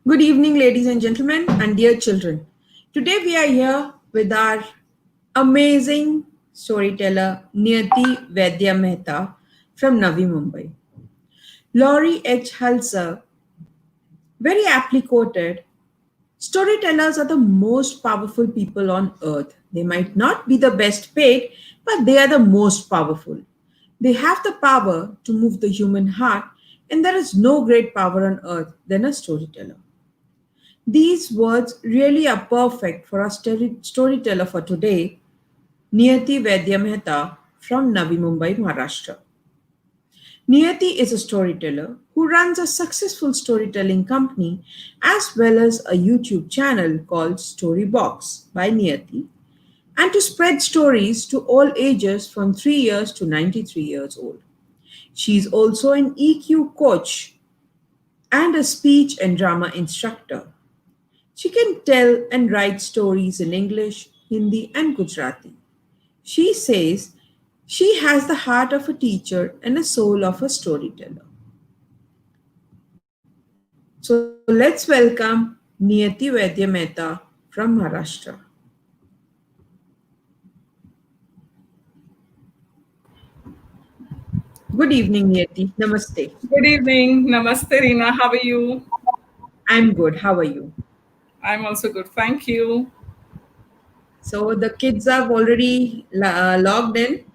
Good evening, ladies and gentlemen, and dear children. Today we are here with our amazing storyteller Niyati Vaidya Mehta from Navi, Mumbai. Laurie H. Halser very aptly quoted storytellers are the most powerful people on earth. They might not be the best paid, but they are the most powerful. They have the power to move the human heart, and there is no great power on earth than a storyteller. These words really are perfect for our storyteller for today, Niyati Vaidya Mehta from Navi Mumbai, Maharashtra. Niyati is a storyteller who runs a successful storytelling company as well as a YouTube channel called Storybox by Niyati and to spread stories to all ages from 3 years to 93 years old. She is also an EQ coach and a speech and drama instructor. She can tell and write stories in English, Hindi, and Gujarati. She says she has the heart of a teacher and a soul of a storyteller. So let's welcome Niyati Vaidya Mehta from Maharashtra. Good evening, Niyati. Namaste. Good evening. Namaste, Reena. How are you? I'm good. How are you? I'm also good. Thank you. So the kids have already logged in.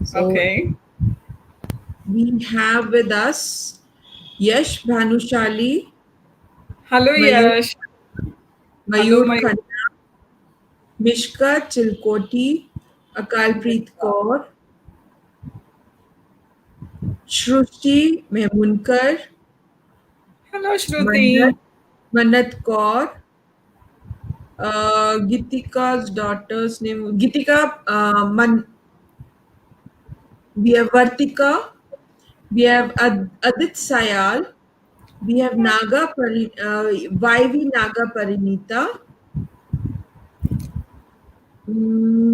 So Okay. we have with us Yash Bhanushali, Hello, Mayur, Yash. Hello, Mayur my. Khanna, Mishka Chilkoti, Akalpreet Kaur, Shruti Mehmunkar, Hello, Mannat, Shruti. Mannat Kaur, Gitika's daughter's name, we have Vartika, we have Adit Sayal, we have YV Naga Parinita.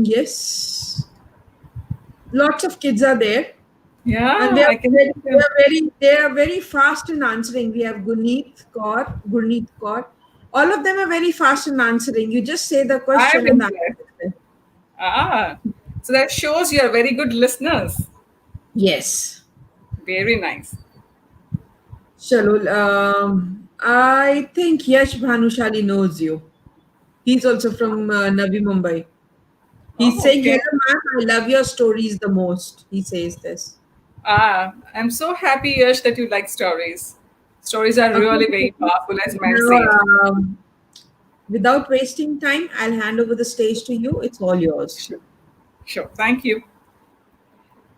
Yes, lots of kids are there. And Yeah, I can see them. they are very fast in answering. We have Gurneet Kaur. All of them are very fast in answering. You just say the I'm question and the impressed. answer is there. Ah, so that shows you're very good listeners. Yes. Very nice. Shalul, I think Yash Bhanushali knows you. He's also from Navi Mumbai. He's Oh, saying, okay. "Hello, ma'am. I love your stories the most." He says this. I'm so happy, Yash, that you like stories. Stories are Okay. really very powerful, as men Now, say. without wasting time, I'll hand over the stage to you. It's all yours. Sure. Sure. Thank you.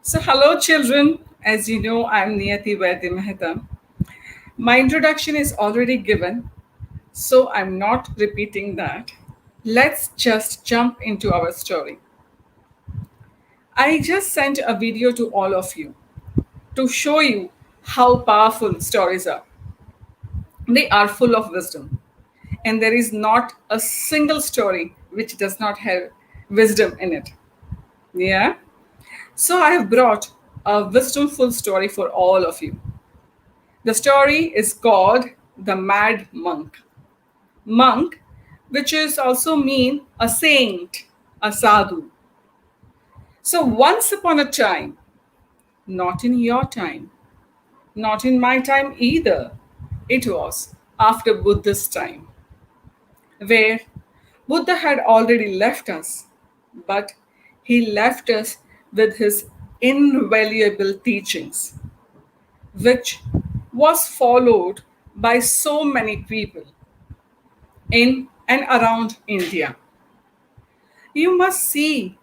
So, hello, children. As you know, I'm Niyati Vaidya Mehta. My introduction is already given, so I'm not repeating that. Let's just jump into our story. I just sent a video to all of you to show you how powerful stories are. They are full of wisdom, and there is not a single story which does not have wisdom in it. Yeah? So I have brought a wisdomful story for all of you. The story is called The Mad Monk. Monk, which is also mean a saint, a sadhu. So once upon a time, not in your time, not in my time either, it was after Buddha's time, where Buddha had already left us, but he left us with his invaluable teachings, which was followed by so many people in and around India. You must see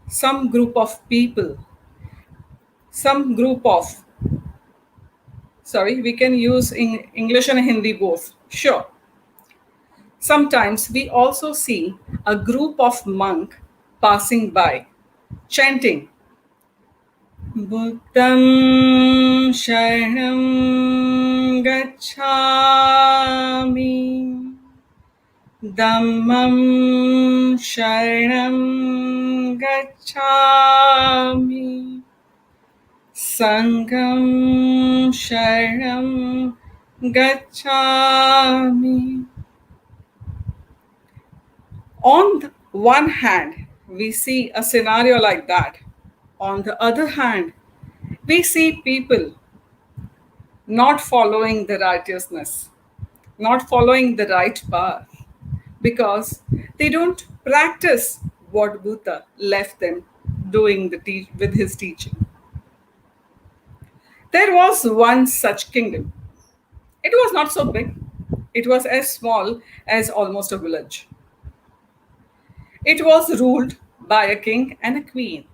some group of people, some group of, sorry, we can use in English and Hindi both. Sure. Sometimes we also see a group of monk passing by, chanting, Buddham Sharanam Gacchami. Dhammam Sharanam Gacchami Sangam Sharanam gacchami. On the one hand, we see a scenario like that. On the other hand, we see people not following the righteousness, not following the right path, because they don't practice what Buddha left them doing with his teaching. There was one such kingdom. It was not so big. It was as small as almost a village. It was ruled by a king and a queen.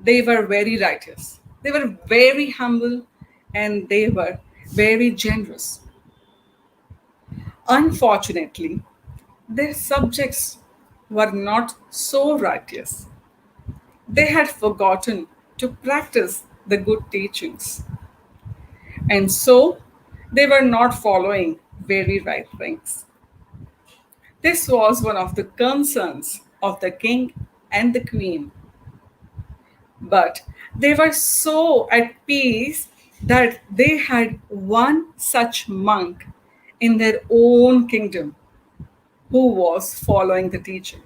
They were very righteous. They were very humble and they were very generous. Unfortunately, their subjects were not so righteous. They had forgotten to practice the good teachings. And so they were not following very right things. This was one of the concerns of the king and the queen. But they were so at peace that they had one such monk in their own kingdom who was following the teaching.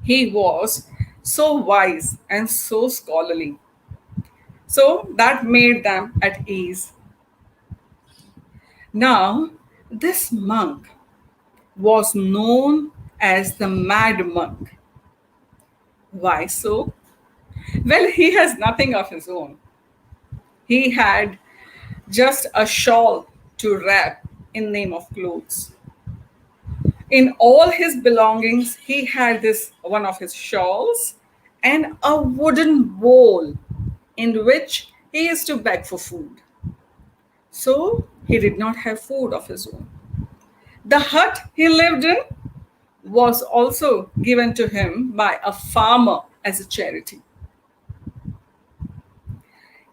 He was so wise and so scholarly. So that made them at ease. Now, this monk was known as the mad monk. Why so? Well, he has nothing of his own. He had just a shawl to wrap in name of clothes. In all his belongings, he had this one of his shawls and a wooden bowl in which he used to beg for food. So he did not have food of his own. The hut he lived in was also given to him by a farmer as a charity.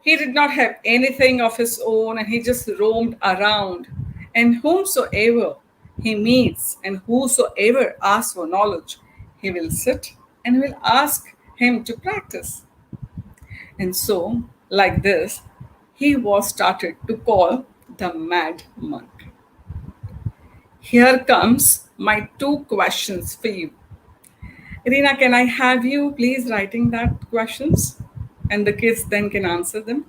He did not have anything of his own and he just roamed around. And whomsoever he meets and whosoever asks for knowledge, he will sit and will ask him to practice. And so, like this, he was started to call the mad monk. Here comes my two questions for you. Irina, can I have you please writing that questions? And the kids then can answer them.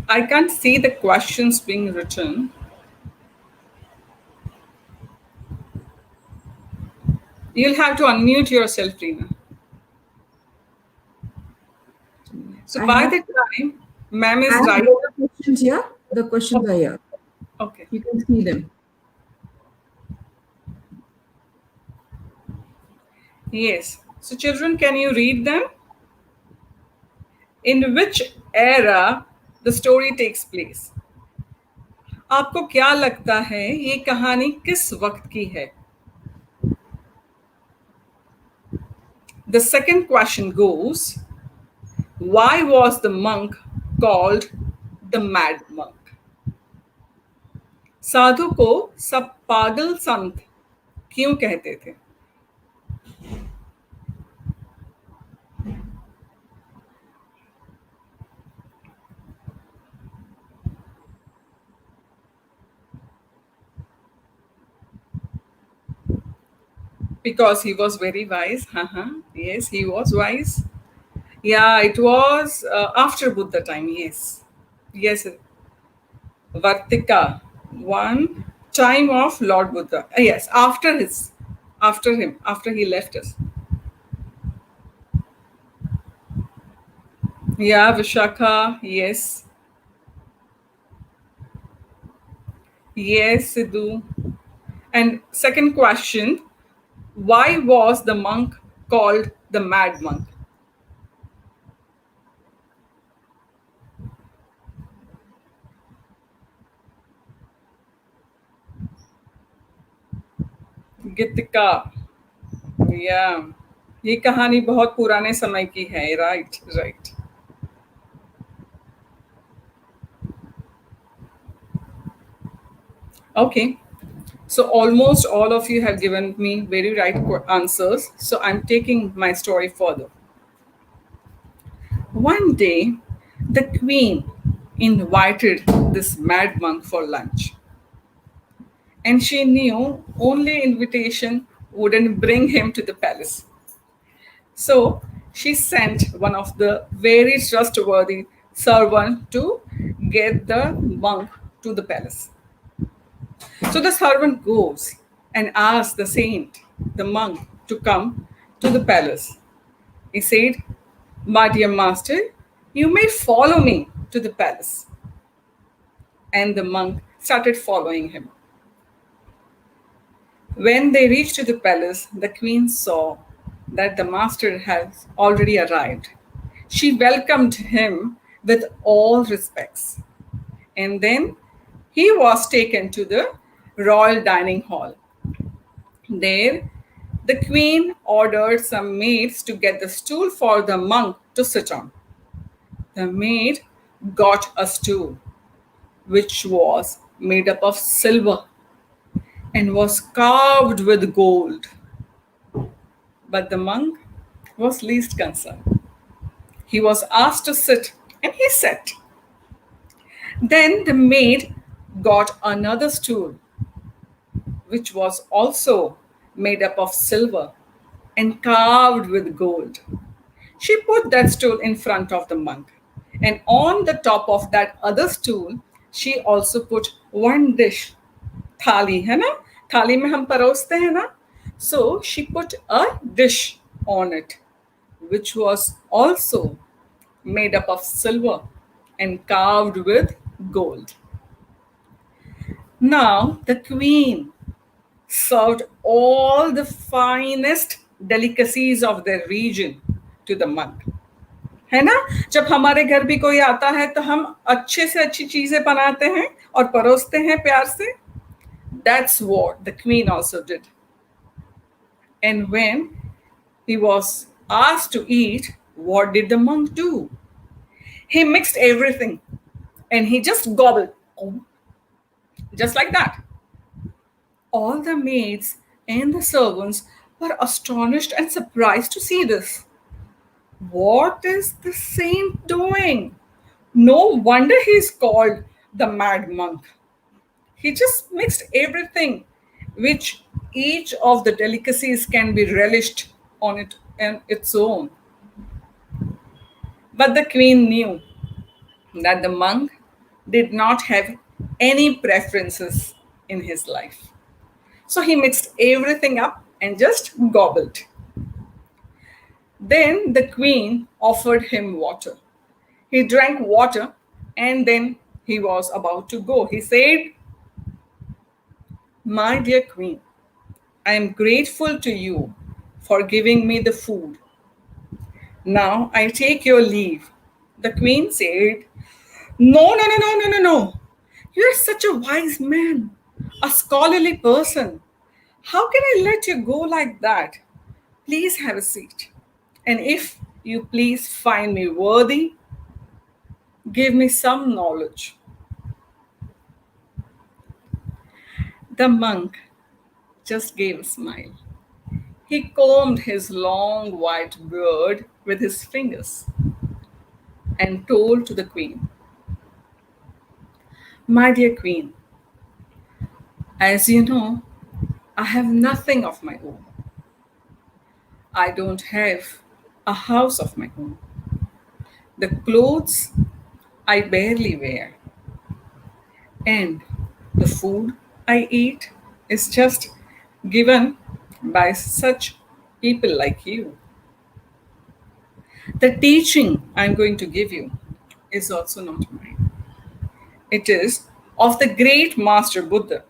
I can't see the questions being written. You'll have to unmute yourself, Rina. So I by have, the time ma'am I is have right. both the questions here. The questions are here. Okay. You can see them. Yes. So children, can you read them? In which era the story takes place? आपको क्या लगता है ये कहानी किस वक्त की है? The second question goes, why was the monk called the mad monk? साधु को सब पागल संत क्यों कहते थे? Because he was very wise. Yes, he was wise. Yeah, it was after Buddha time. Yes, yes, Vartika, one time of Lord Buddha. Yes, after him, after he left us. Yeah, Vishakha. Yes, yes, Sidhu. And second question, why was the monk called the Mad Monk. Gitika. Yeah. ये कहानी बहुत पुराने समय की है. Right, right. Okay. So almost all of you have given me very right answers. So I'm taking my story further. One day, the queen invited this mad monk for lunch, and she knew only invitation wouldn't bring him to the palace. So she sent one of the very trustworthy servant to get the monk to the palace. So the servant goes and asks the saint, the monk, to come to the palace. He said, "My dear master, you may follow me to the palace." And the monk started following him. When they reached the palace, the queen saw that the master has already arrived. She welcomed him with all respects. And then he was taken to the royal dining hall. There, the queen ordered some maids to get the stool for the monk to sit on. The maid got a stool which was made up of silver and was carved with gold. But the monk was least concerned. He was asked to sit, and he sat. Then the maid got another stool, which was also made up of silver and carved with gold. She put that stool in front of the monk, and on the top of that other stool, she also put one dish. थाली है ना, थाली में हम परोसते हैं ना. So she put a dish on it, which was also made up of silver and carved with gold. Now the queen served all the finest delicacies of their region to the monk. है ना, जब हमारे घर भी कोई आता है तो हम अच्छे से अच्छी चीजें बनाते हैं और परोसते हैं प्यार से. That's what the queen also did. And when he was asked to eat, what did the monk do? He mixed everything and he just gobbled, just like that. All the maids and the servants were astonished and surprised to see this. What is the saint doing? No wonder he's called the mad monk. He just mixed everything, which each of the delicacies can be relished on it and its own. But the queen knew that the monk did not have any preferences in his life. So he mixed everything up and just gobbled. Then the queen offered him water. He drank water and then he was about to go. He said, "My dear queen, I am grateful to you for giving me the food. Now I take your leave." The queen said, "No, no, no, no, no, no, no. You are such a wise man, a scholarly person. How can I let you go like that? Please have a seat. And if you please find me worthy, give me some knowledge." The monk just gave a smile. He combed his long white beard with his fingers and told to the queen, "My dear queen, as you know, I have nothing of my own. I don't have a house of my own. The clothes I barely wear, and the food I eat is just given by such people like you. The teaching I'm going to give you is also not mine. It is of the great Master Buddha,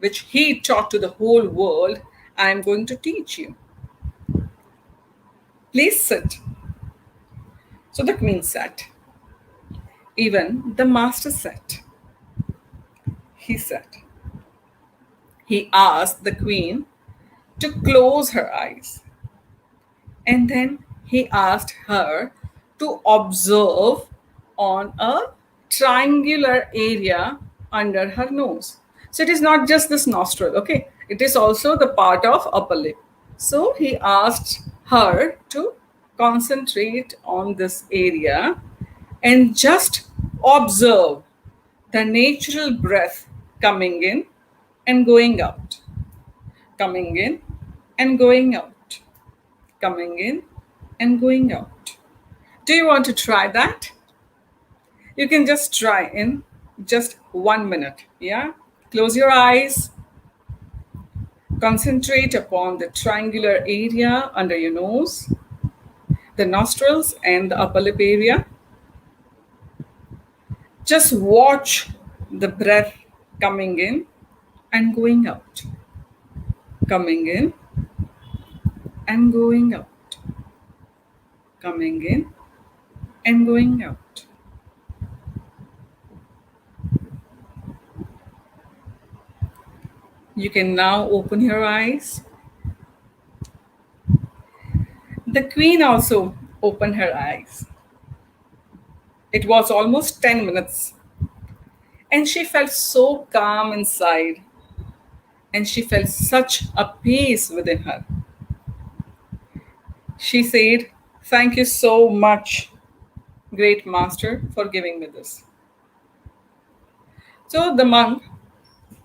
which he taught to the whole world. I'm going to teach you." Please sit. So the queen sat. Even the master sat. He sat. He asked the queen to close her eyes. And then he asked her to observe on a triangular area under her nose. So it is not just this nostril, okay? It is also the part of upper lip. So he asked her to concentrate on this area and just observe the natural breath coming in and going out, coming in and going out, coming in and going out. Do you want to try that? You can just try in just 1 minute. Yeah? Close your eyes, concentrate upon the triangular area under your nose, the nostrils, and the upper lip area. Just watch the breath coming in and going out, coming in and going out, coming in and going out. You can now open your eyes. The queen also opened her eyes. It was almost 10 minutes, and she felt so calm inside, and she felt such a peace within her. She said, "Thank you so much, great master, for giving me this." So the monk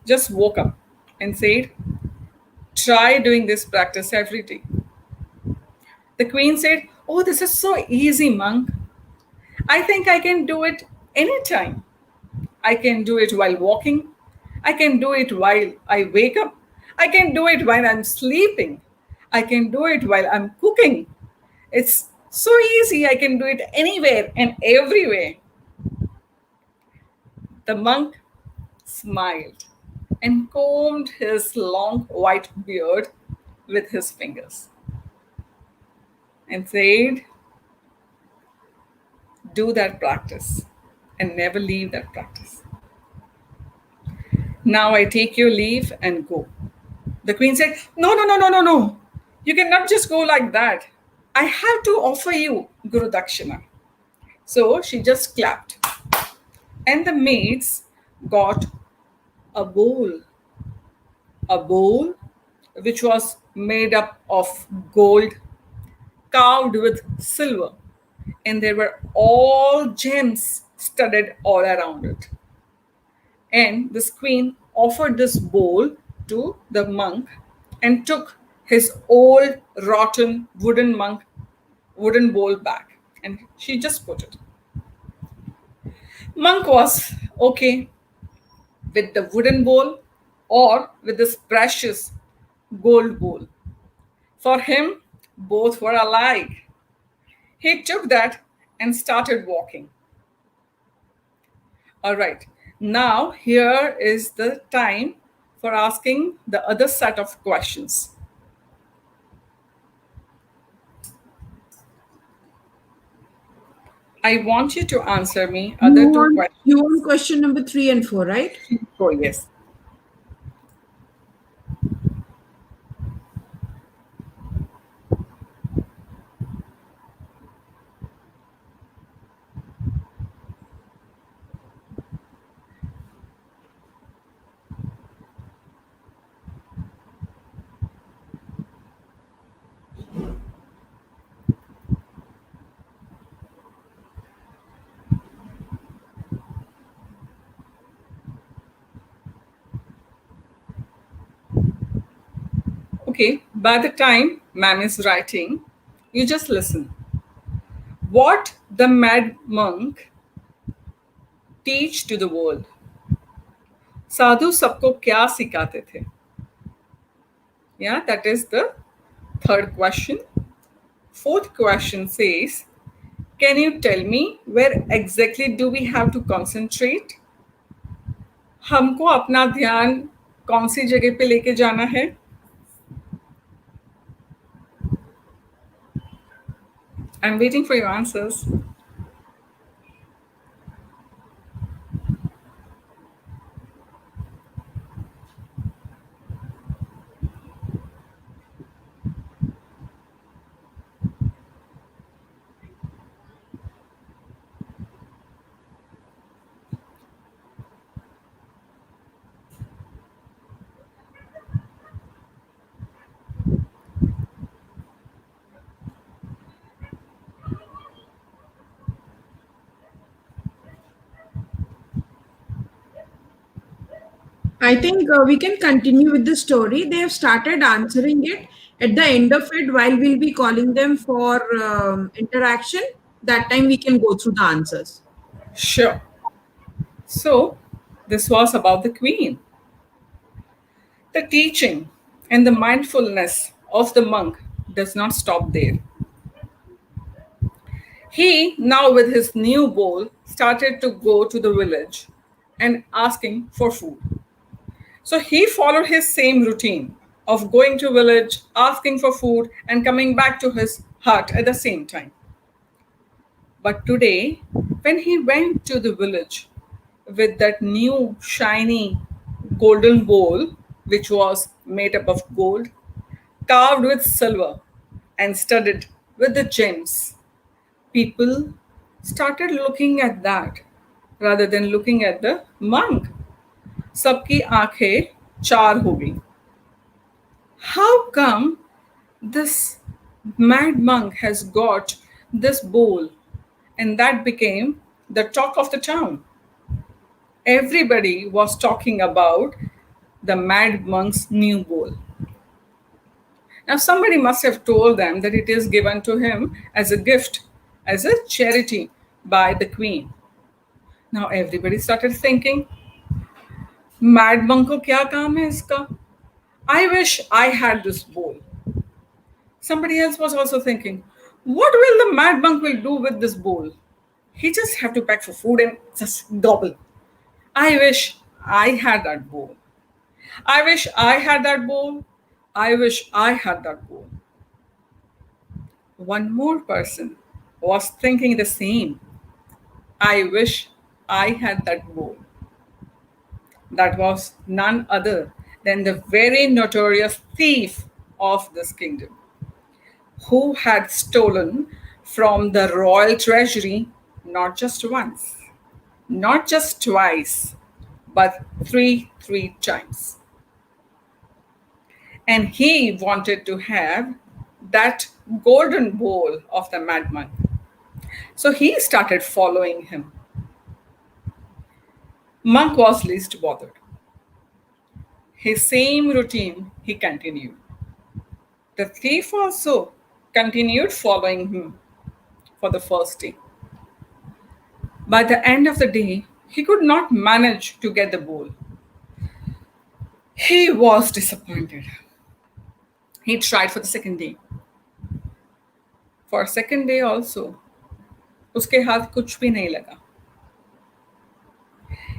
just woke up and said, "Try doing this practice every day." The queen said, "Oh, this is so easy, monk. I think I can do it anytime. I can do it while walking. I can do it while I wake up. I can do it while I'm sleeping. I can do it while I'm cooking. It's so easy. I can do it anywhere and everywhere." The monk smiled and combed his long white beard with his fingers and said, "Do that practice and never leave that practice. Now I take your leave and go." The queen said, "No, no, no, no, no, no. You cannot just go like that. I have to offer you Guru Dakshina." So she just clapped. And the maids got a bowl which was made up of gold, carved with silver. And there were all gems studded all around it. And this queen offered this bowl to the monk and took his old rotten wooden bowl back, and she just put it. Monk was okay with the wooden bowl or with this precious gold bowl. For him, both were alike. He took that and started walking. All right. Now, here is the time for asking the other set of questions. I want you to answer me other two You questions. want question number 3 and 4, right? Oh, yes. Okay, by the time ma'am is writing, you just listen. What the mad monk teach to the world? साधु सबको क्या सिखाते थे? Yeah, that is the third question. Fourth question says, can you tell me where exactly do we have to concentrate? हमको अपना ध्यान कौन सी जगह पे लेके जाना है? I'm waiting for your answers. I think we can continue with the story. They have started answering it. At the end of it, while we'll be calling them for interaction, that time we can go through the answers. Sure. So, this was about the queen. The teaching and the mindfulness of the monk does not stop there. He, now with his new bowl, started to go to the village and asking for food. So he followed his same routine of going to village, asking for food, and coming back to his hut at the same time. But today, when he went to the village with that new shiny golden bowl, which was made up of gold, carved with silver, and studded with the gems, people started looking at that rather than looking at the monk. सबकी आंखें चार हो गई. How come this mad monk has got this bowl? And that became the talk of the town. Everybody was talking about the mad monk's new bowl. Now, somebody must have told them that it is given to him as a gift, as a charity by the queen. Now, everybody started thinking, mad monk ko kya kaam hai iska? I wish I had this bowl. Somebody else was also thinking, what will the mad monk will do with this bowl? He just have to pack for food and just gobble. I wish I had that bowl. I wish I had that bowl. I wish I had that bowl. One more person was thinking the same. I wish I had that bowl. That was none other than the very notorious thief of this kingdom, who had stolen from the royal treasury not just once, not just twice, but three times. And he wanted to have that golden bowl of the madman. So he started following him. Monk was least bothered. His same routine he continued. The thief also continued following him for the first day. By the end of the day, he could not manage to get the bowl. He was disappointed. He tried for the second day. For second day also, उसके हाथ कुछ भी नहीं लगा.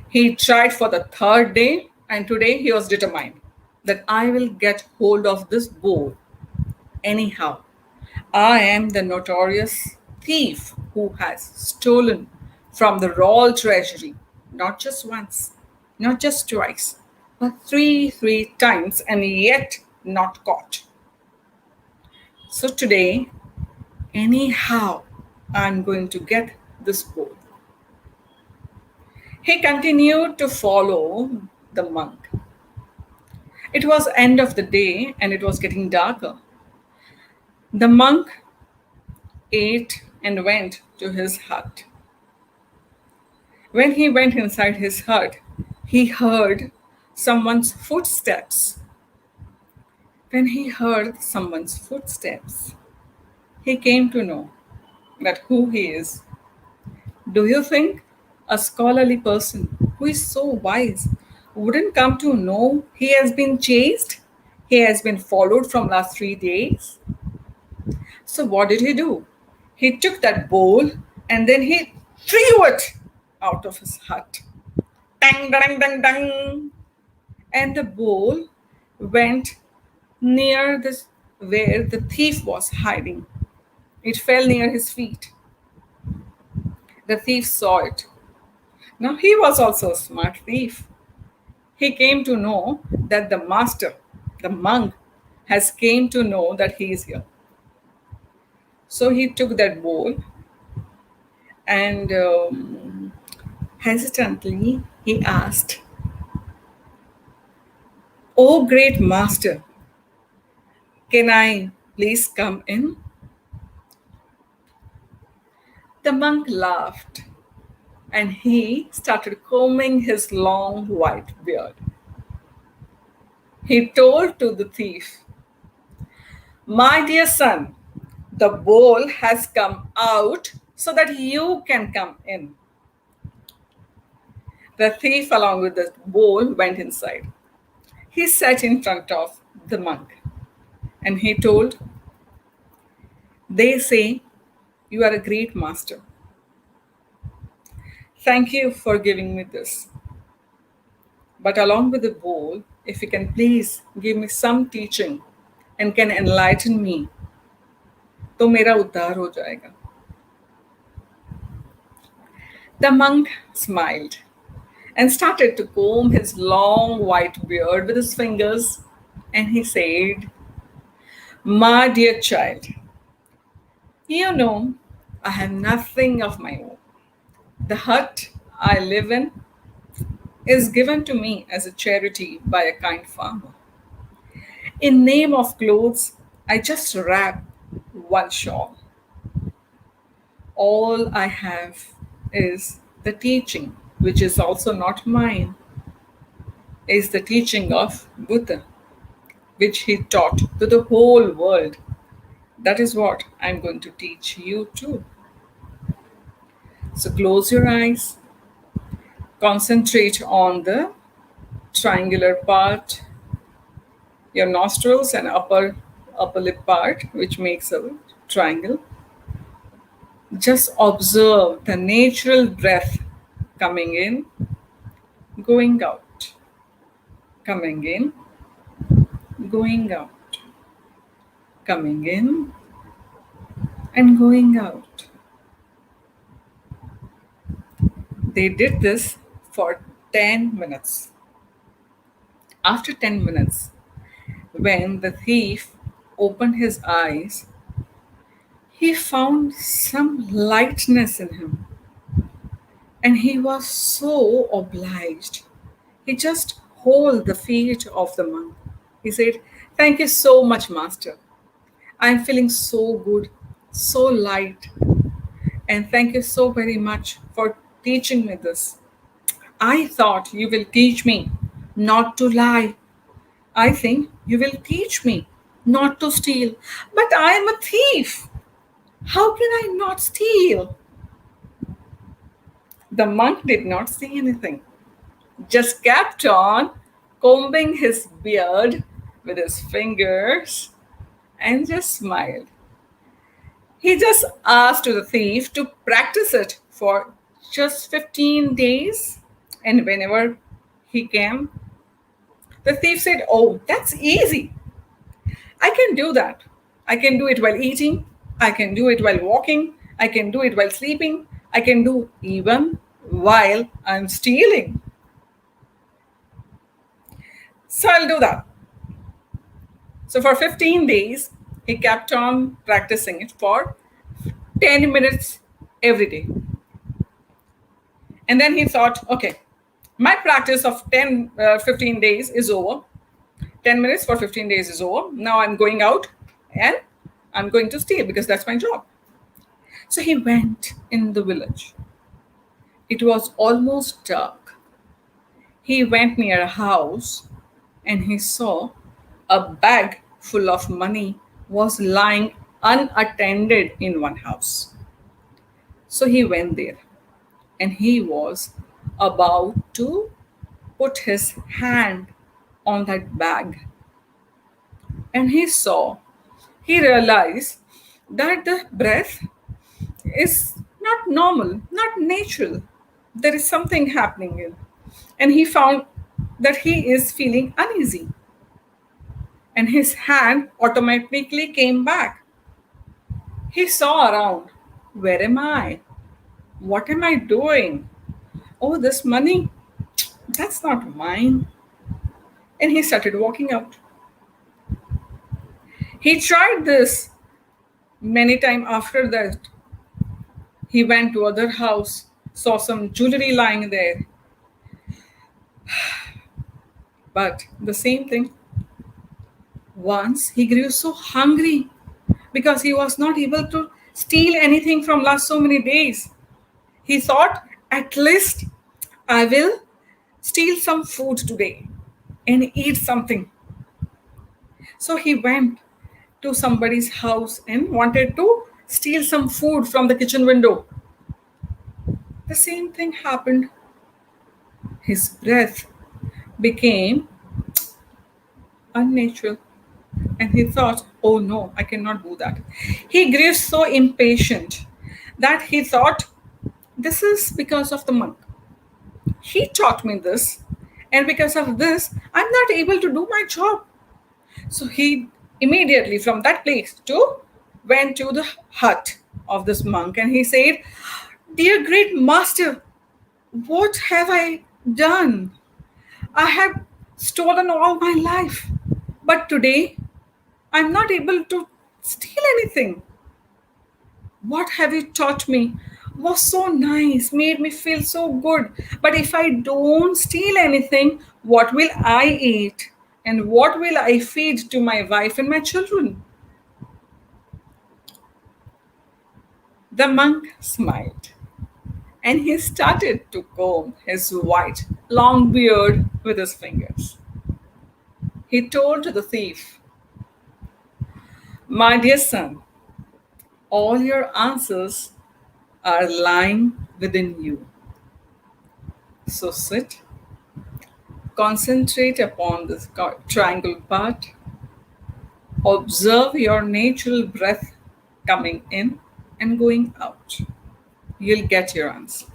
He tried for the third day, and today he was determined that I will get hold of this bowl anyhow. I am the notorious thief who has stolen from the royal treasury, not just once, not just twice, but three times, and yet not caught. So today, anyhow, I'm going to get this bowl. He continued to follow the monk. It was end of the day and it was getting darker. The monk ate and went to his hut. When he went inside his hut, he heard someone's footsteps. When he heard someone's footsteps, he came to know that who he is. Do you think a scholarly person who is so wise wouldn't come to know he has been chased? He has been followed from last 3 days. So what did he do? He took that bowl and then he threw it out of his hut. Dang, dang, dang, dang. And the bowl went near this where the thief was hiding. It fell near his feet. The thief saw it. Now he was also a smart thief. He came to know that the master, the monk, has came to know that he is here. So he took that bowl and hesitantly he asked, "Oh great master, can I please come in?" The monk laughed and he started combing his long white beard. He told to the thief, "My dear son, the bowl has come out so that you can come in." The thief, along with the bowl, went inside. He sat in front of the monk and he told, "They say you are a great master. Thank you for giving me this. But along with the bowl, if you can please give me some teaching and can enlighten me, तो मेरा उद्धार हो जाएगा." The monk smiled and started to comb his long white beard with his fingers, and he said, "My dear child, you know I have nothing of my own. The hut I live in is given to me as a charity by a kind farmer. In name of clothes, I just wrap one shawl. All I have is the teaching, which is also not mine, is the teaching of Buddha, which he taught to the whole world. That is what I'm going to teach you too. So close your eyes, concentrate on the triangular part, your nostrils and upper lip part, which makes a triangle. Just observe the natural breath coming in, going out, coming in, going out, coming in, and going out. They did this for 10 minutes. After 10 minutes, when the thief opened his eyes, he found some lightness in him and he was so obliged. He just hold the feet of the monk. He said, "Thank you so much, master. I'm feeling so good, so light, and thank you so very much for teaching me this. I thought you will teach me not to lie. I think you will teach me not to steal. But I am a thief. How can I not steal?" The monk did not say anything, just kept on combing his beard with his fingers and just smiled. He just asked to the thief to practice it for just 15 days. And whenever he came, the thief said, "Oh, that's easy. I can do that. I can do it while eating. I can do it while walking. I can do it while sleeping. I can do even while I'm stealing. So I'll do that." So for 15 days, he kept on practicing it for 10 minutes every day. And then he thought, okay, my practice of 15 days is over. 10 minutes for 15 days is over. Now I'm going out and I'm going to steal because that's my job. So he went in the village. It was almost dark. He went near a house and he saw a bag full of money was lying unattended in one house. So he went there and he was about to put his hand on that bag. And he realized that the breath is not normal, not natural. There is something happening in. And he found that he is feeling uneasy. And his hand automatically came back. He saw around. Where am I? What am I doing? Oh, this money, that's not mine. And he started walking out. He tried this many times after that. He went to other house, saw some jewelry lying there. But the same thing. Once he grew so hungry because he was not able to steal anything from last so many days. He thought, at least I will steal some food today and eat something. So he went to somebody's house and wanted to steal some food from the kitchen window. The same thing happened. His breath became unnatural. And he thought, oh no, I cannot do that. He grew so impatient that he thought, this is because of the monk. He taught me this, and because of this, I'm not able to do my job. So he immediately from that place to went to the hut of this monk and he said, dear great master, what have I done? I have stolen all my life. But today I'm not able to steal anything. What have you taught me was so nice, made me feel so good. But if I don't steal anything, what will I eat? And what will I feed to my wife and my children? The monk smiled and he started to comb his white, long beard with his fingers. He told the thief, my dear son, all your answers are lying within you. So sit, concentrate upon this triangle part, observe your natural breath coming in and going out. You'll get your answer.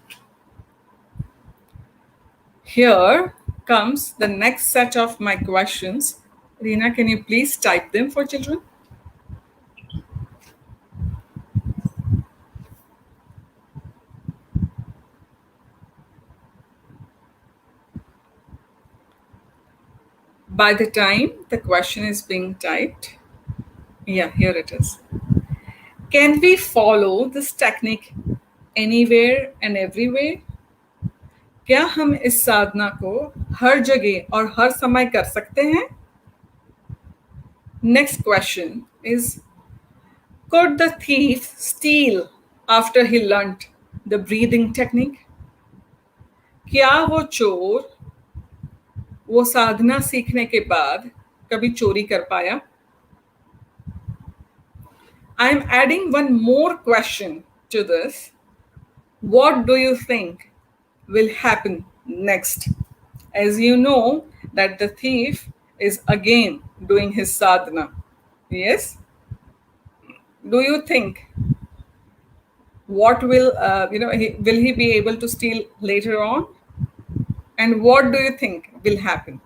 Here comes the next set of my questions. Rina, can you please type them for children? By the time the question is being typed, yeah, here it is. Can we follow this technique anywhere and everywhere? क्या हम इस साधना को हर जगह और हर समय कर सकते हैं? Next question is, could the thief steal after he learnt the breathing technique? क्या वो चोर वो साधना सीखने के बाद कभी चोरी कर पाया? I am adding one more question to this. What do you think will happen next? As you know that the thief is again doing his sadhana. Yes? Do you think what will will he be able to steal later on? And what do you think will happen?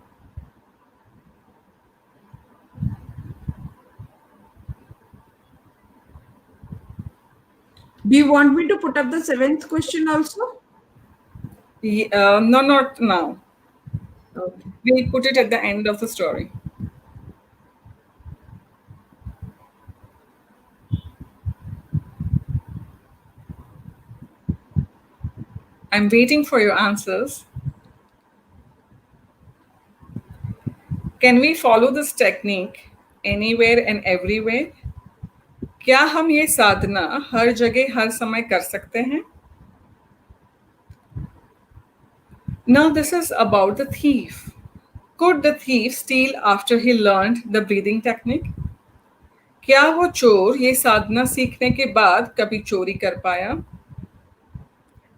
Do you want me to put up the seventh question also? No, not now. Okay. We'll put it at the end of the story. I'm waiting for your answers. Can we follow this technique anywhere and everywhere? क्या हम ये साधना हर जगह हर समय कर सकते हैं? Now this is about the thief. Could the thief steal after he learned the breathing technique? क्या वो चोर ये साधना सीखने के बाद कभी चोरी कर पाया?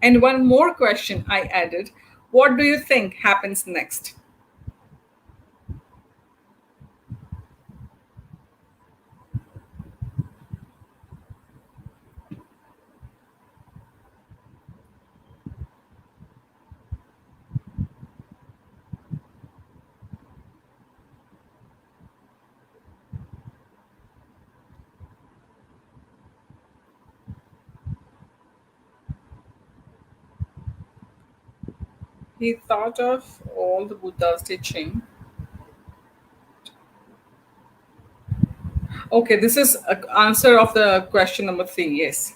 And one more question I added. What do you think happens next? He thought of all the Buddha's teaching. Okay, this is a answer of the question number three. Yes.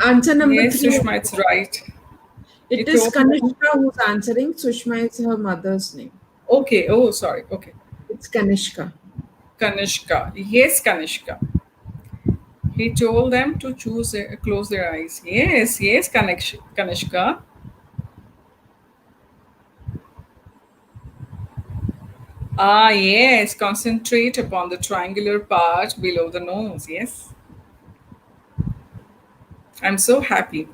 Answer number Yes, three. Sushma, it's right. He It is told them. Kanishka who's answering. Sushma is her mother's name. Okay. Oh, sorry. Okay. It's Kanishka. Kanishka. Yes, Kanishka. He told them to close their eyes. Yes, yes, Kanishka. Ah, yes, concentrate upon the triangular part below the nose. Yes, I'm so happy.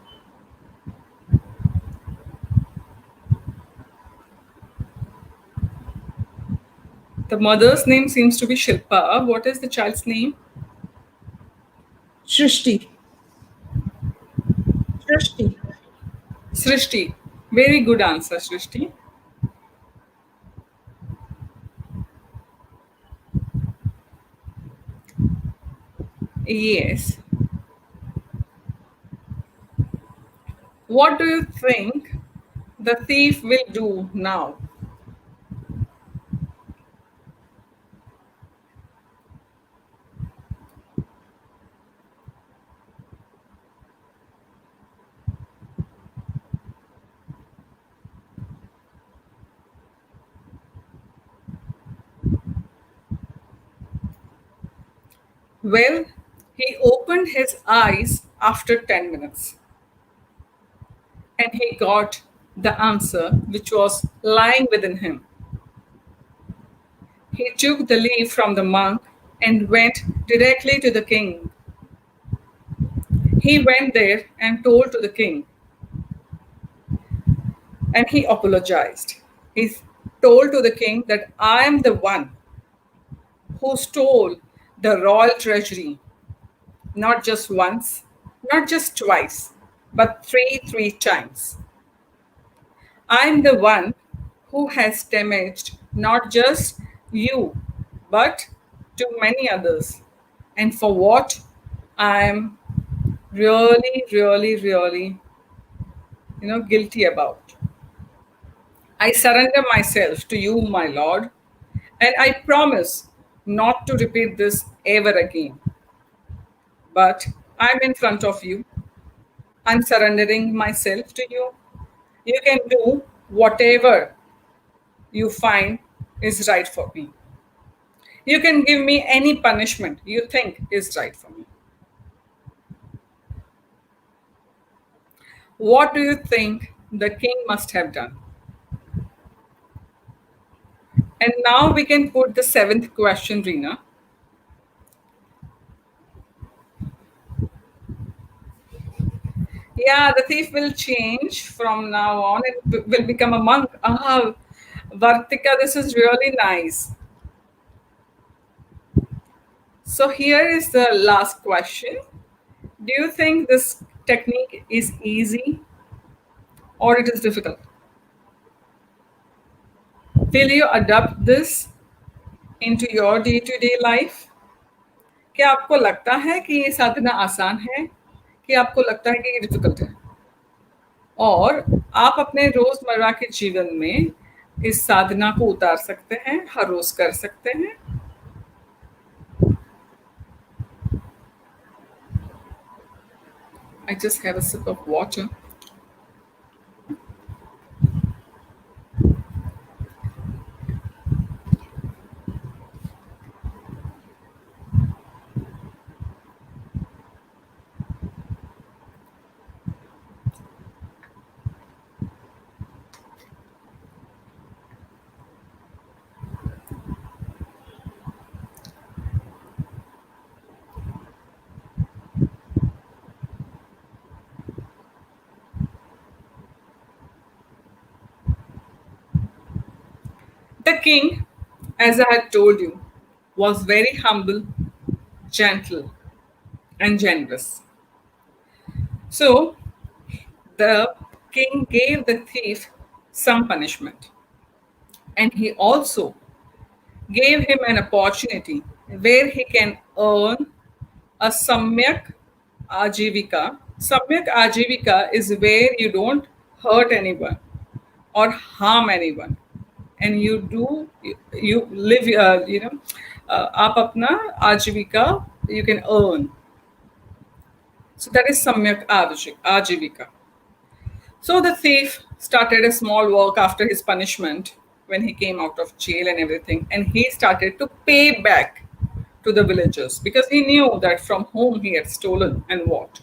The mother's name seems to be Shilpa. What is the child's name? Shrishti. Shrishti. Srishti. Very good answer, Srishti. Yes. What do you think the thief will do now? Well, he opened his eyes after 10 minutes and he got the answer which was lying within him. He took the leaf from the monk and went directly to the king. He went there and told to the king, and he apologized. He told to the king that I am the one who stole the royal treasury, not just once, not just twice, but three times. I'm the one who has damaged not just you, but to many others. And for what I'm really, guilty about. I surrender myself to you, my Lord, and I promise not to repeat this ever again. But I'm in front of you. I'm surrendering myself to you. You can do whatever you find is right for me. You can give me any punishment you think is right for me. What do you think the king must have done? And now we can put the seventh question, Reena. Yeah, the thief will change from now on. It will become a monk. Ah, Vartika, this is really nice. So here is the last question. Do you think this technique is easy or it is difficult? Will you adopt this into your day-to-day life? क्या आपको लगता है कि ये साधना आसान है कि आपको लगता है कि ये डिफिकल्ट है और आप अपने रोजमर्रा के जीवन में इस साधना को उतार सकते हैं हर रोज कर सकते हैं I just have a sip of water. The king, as I had told you, was very humble, gentle, and generous. So the king gave the thief some punishment, and he also gave him an opportunity where he can earn a samyak ajivika, Samyak Ajivika is where you don't hurt anyone or harm anyone, and you live आप अपना आजीविका you can earn. So that is Samyak Ajivika. So the thief started a small work after his punishment when he came out of jail and everything, and he started to pay back to the villagers because he knew that from whom he had stolen and what.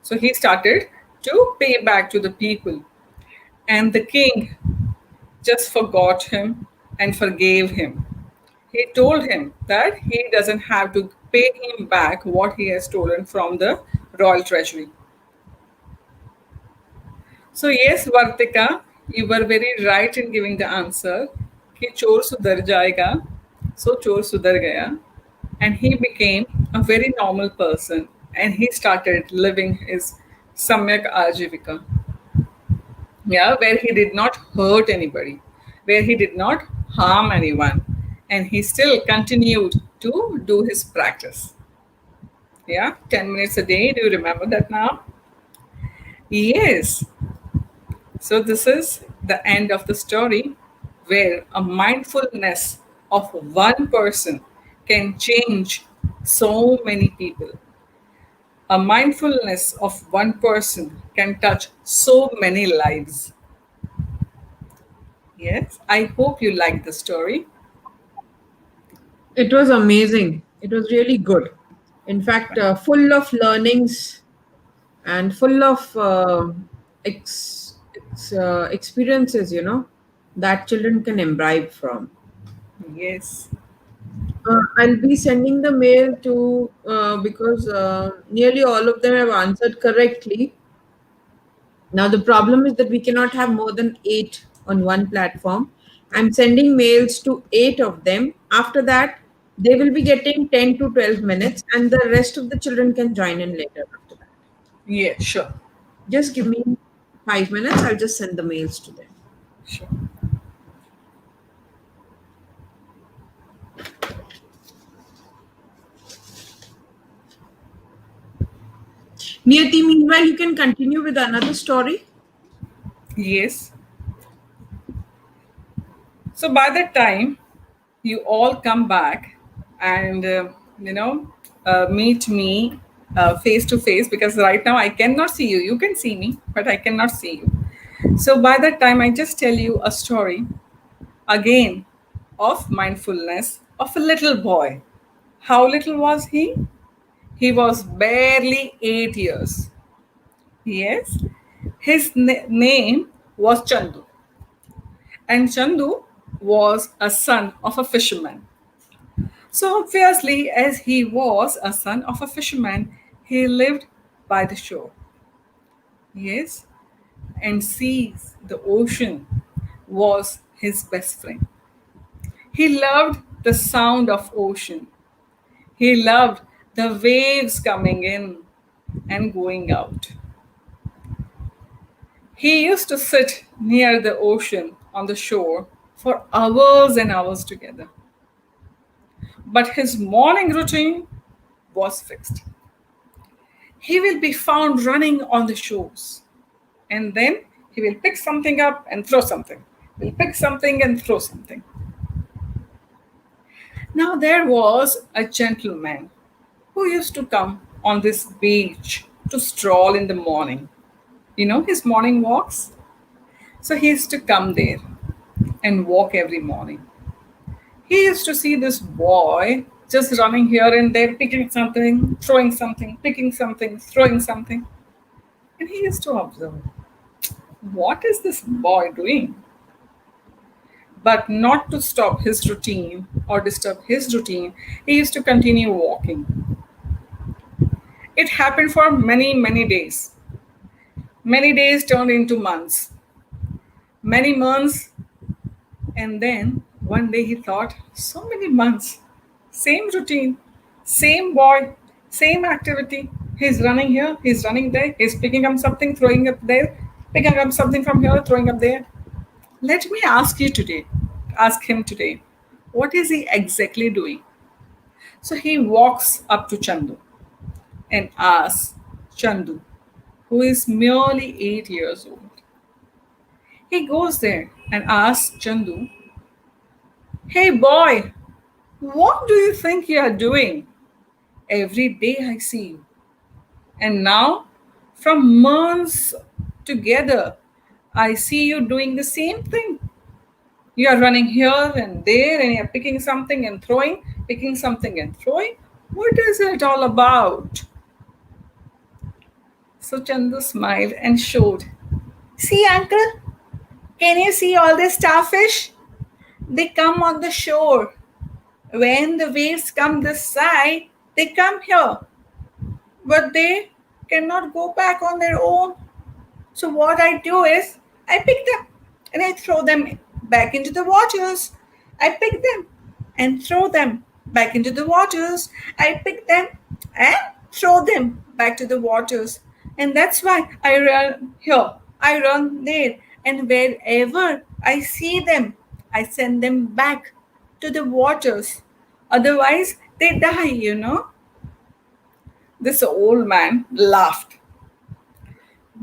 So he started to pay back to the people, and the king just forgot him and forgave him. He told him that he doesn't have to pay him back what he has stolen from the royal treasury. So yes, Vartika, you were very right in giving the answer कि चोर सुधर जाएगा, so चोर सुधर गया, and he became a very normal person, and he started living his samyak ajivika, yeah, where he did not hurt anybody, where he did not harm anyone, and he still continued to do his practice. Yeah, 10 minutes a day. Do you remember that now? Yes. So, this is the end of the story where a mindfulness of one person can change so many people. A mindfulness of one person can touch so many lives. Yes, I hope you like the story. It was amazing. It was really good. In fact, full of learnings and full of experiences, that children can imbibe from. Yes, I'll be sending the mail to because nearly all of them have answered correctly. Now, the problem is that we cannot have more than eight on one platform. I'm sending mails to eight of them. After that, they will be getting 10 to 12 minutes, and the rest of the children can join in later after that. yeah, sure, Just give me 5 minutes, I'll just send the mails to them. sure. Niyati, meanwhile, you can continue with another story. Yes. So by that time, you all come back and meet me face to face, because right now I cannot see you. You can see me, but I cannot see you. So by that time, I just tell you a story again of mindfulness of a little boy. How little was he? He was barely 8 years. Yes, his name was Chandu, and Chandu was a son of a fisherman. So, obviously, as he was a son of a fisherman, he lived by the shore. Yes, and seas, the ocean, was his best friend. He loved the sound of ocean. He loved the waves coming in and going out. He used to sit near the ocean on the shore for hours and hours together. But his morning routine was fixed. He will be found running on the shores, and then he will pick something up and throw something. He'll pick something and throw something. Now there was a gentleman who used to come on this beach to stroll in the morning. You know his morning walks? So he used to come there and walk every morning. He used to see this boy just running here and there, picking something, throwing something, picking something, throwing something. And he used to observe, what is this boy doing? But not to stop his routine or disturb his routine, he used to continue walking. It happened for many, many days. Many days turned into months. Many months, and then one day he thought, so many months, same routine, same boy, same activity. He's running here, he's running there, he's picking up something, throwing up there, picking up something from here, throwing up there. Let me ask him today, what is he exactly doing? So he walks up to Chandu and asks, Chandu, who is merely 8 years old. He goes there and asks Chandu, "Hey boy, what do you think you are doing? Every day I see you. And now, from months together, I see you doing the same thing. You are running here and there and you're picking something and throwing, picking something and throwing. What is it all about?" So Chandu smiled and showed. "See, uncle, can you see all the starfish? They come on the shore. When the waves come this side, they come here. But they cannot go back on their own. So what I do is I pick them and I throw them back into the waters. I pick them and throw them back into the waters. I pick them and throw them back to the waters. And that's why I run here, I run there, and wherever I see them, I send them back to the waters. Otherwise, they die. This old man laughed.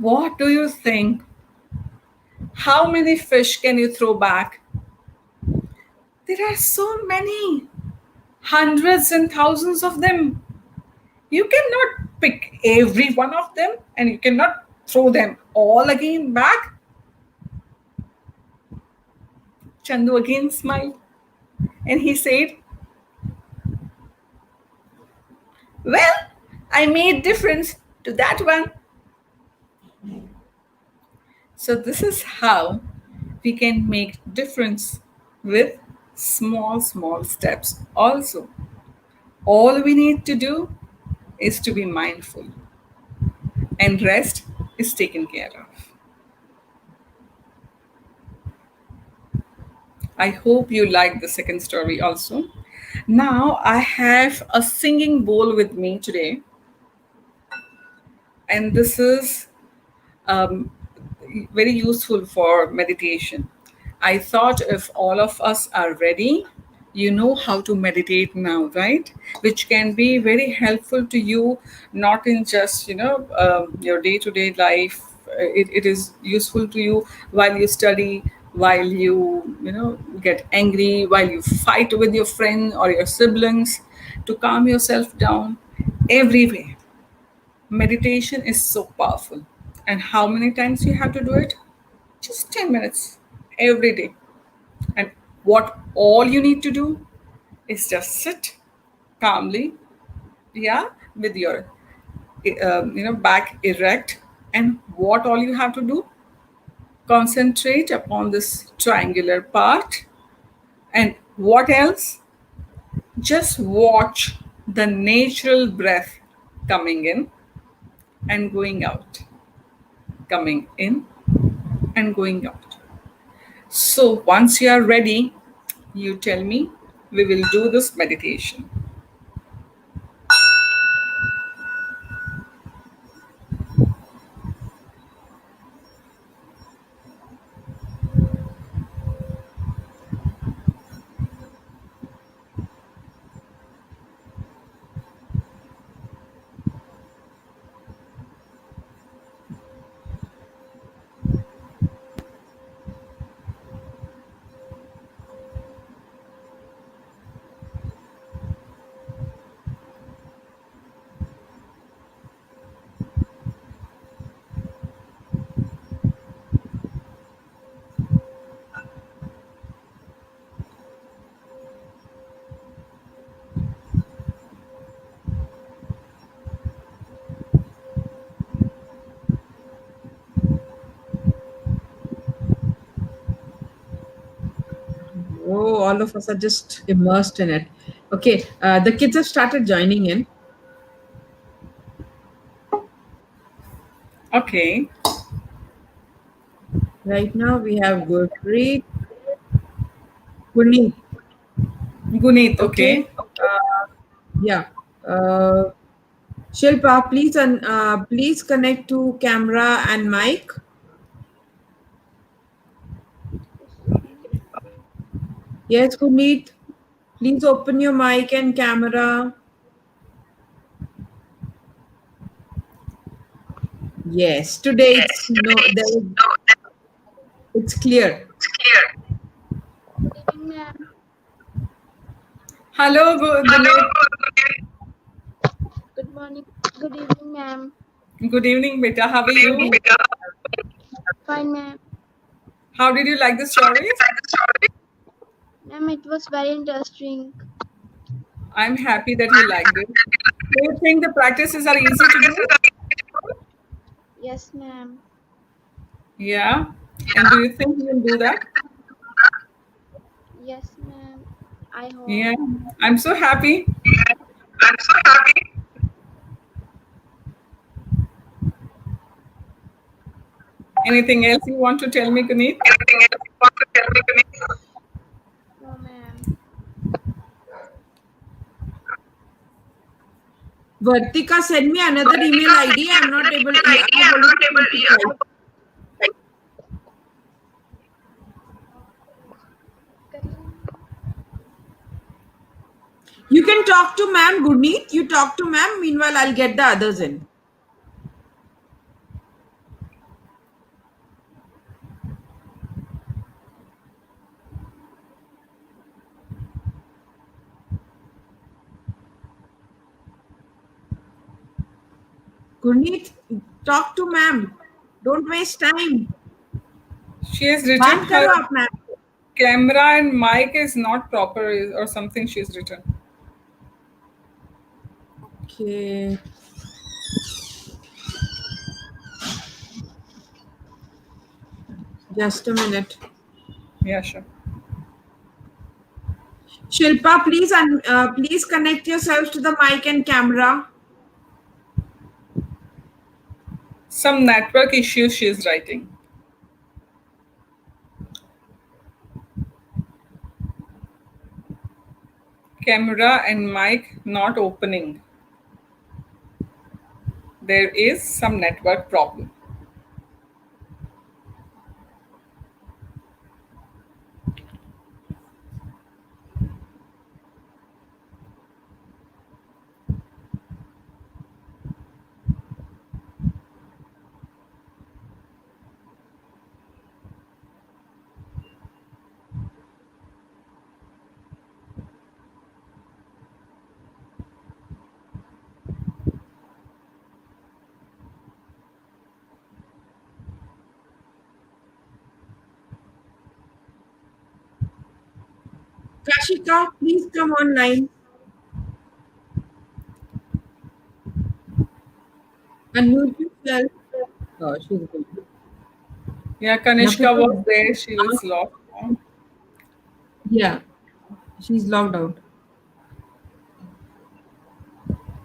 "What do you think? How many fish can you throw back? There are so many, hundreds and thousands of them. You cannot pick every one of them and you cannot throw them all again back." Chandu again smiled and he said, "Well, I made difference to that one." So this is how we can make difference with small, small steps also. All we need to do is to be mindful, and rest is taken care of. I hope you like the second story also. Now I have a singing bowl with me today, and this is um, very useful for meditation. I thought if all of us are ready, you know how to meditate now, right? Which can be very helpful to you, not in just your day-to-day life. It is useful to you while you study, while you get angry, while you fight with your friend or your siblings, to calm yourself down. Everywhere meditation is so powerful. And how many times you have to do it? Just 10 minutes every day. And what all you need to do is just sit calmly, yeah, with your back erect. And what all you have to do? Concentrate upon this triangular part. And what else? Just watch the natural breath coming in and going out, coming in and going out. So once you are ready, you tell me, we will do this meditation. Oh, all of us are just immersed in it. Okay, the kids have started joining in. Okay, Right now, we have Gurpreet, Puneet. Gunit, okay. Okay, yeah. Uh, Shilpa, please connect to camera and mic. Yes, Puneet, please open your mic and camera. Yes, today it's no, it's clear. Good evening, ma'am. Hello, good, Good morning. Good evening, ma'am. good evening, Beta. How are you? Fine, ma'am. How did you like the stories? Ma'am, it was very interesting. I'm happy that you liked it. Do you think the practices are easy to do? Yes, ma'am. Yeah. And do you think you will do that? Yes, ma'am. I hope. Yeah. I'm so happy. Anything else you want to tell me, Guneet? No, ma'am. Vartika, send me another email ID. I'm not able. I'm able to type. You can talk to ma'am Gurneet. You talk to ma'am. Meanwhile, I'll get the others in. Gurneet, talk to ma'am. Don't waste time. She has written बात her करो आप ma'am. camera and mic is not proper or something she's written. Okay. Just a minute. Yeah, sure. Shilpa, please connect yourself to the mic and camera. Some network issues she's writing. Camera and mic not opening. There is some network problem. Kashika, please come online. Unmute yourself. Oh, she's good. Yeah, यहाँ पे Kanishka तो was there. She was locked. yeah, she's logged out.